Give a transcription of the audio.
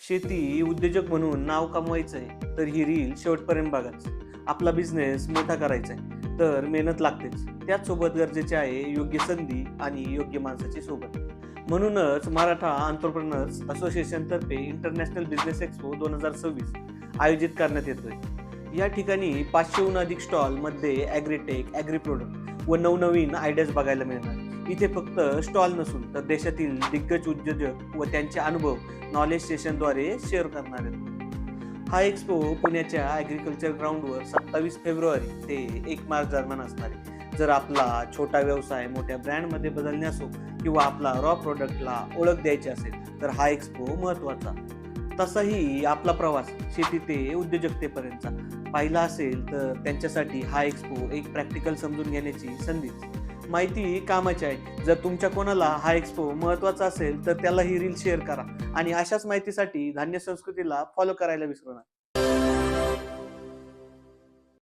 शेती उद्योजक म्हणून नाव कमवायचंय तर ही रील शेवटपर्यंत बघाच. आपला बिझनेस मोठा करायचा आहे तर मेहनत लागतेच. त्याचसोबत गरजेचे आहे योग्य संधी आणि योग्य माणसाची सोबत. म्हणूनच मराठा एंटरप्रेन्योर्स असोसिएशन तर्फे इंटरनॅशनल बिझनेस एक्सपो 2026 आयोजित करण्यात येतोय. या ठिकाणी 500हून अधिक स्टॉल मध्ये ॲग्रीटेक, ॲग्री प्रोडक्ट व नवनवीन आयडियाज बघायला मिळणार. इथे फक्त स्टॉल नसून तर देशातील दिग्गज उद्योजक व त्यांचे अनुभव नॉलेज सेशनद्वारे शेअर करणार आहेत. हा एक्सपो पुण्याच्या ॲग्रिकल्चर ग्राउंडवर 27 फेब्रुवारी ते 1 मार्च दरम्यान असणार आहे. जर आपला छोटा व्यवसाय मोठ्या ब्रँडमध्ये बदलणे असो किंवा आपला रॉ प्रोडक्टला ओळख द्यायची असेल तर हा एक्सपो महत्त्वाचा. तसाही आपला प्रवास शेती ते उद्योजकतेपर्यंतचा पाहिला असेल तर त्यांच्यासाठी हा एक्सपो एक प्रॅक्टिकल समजून घेण्याची संधीच. माहिती कामाची आहे. जर तुमच्या कोणाला हा एक्सपो महत्त्वाचा असेल तर त्याला ही रील शेअर करा आणि अशाच माहितीसाठी धान्य संस्कृतीला फॉलो करायला विसरू नका.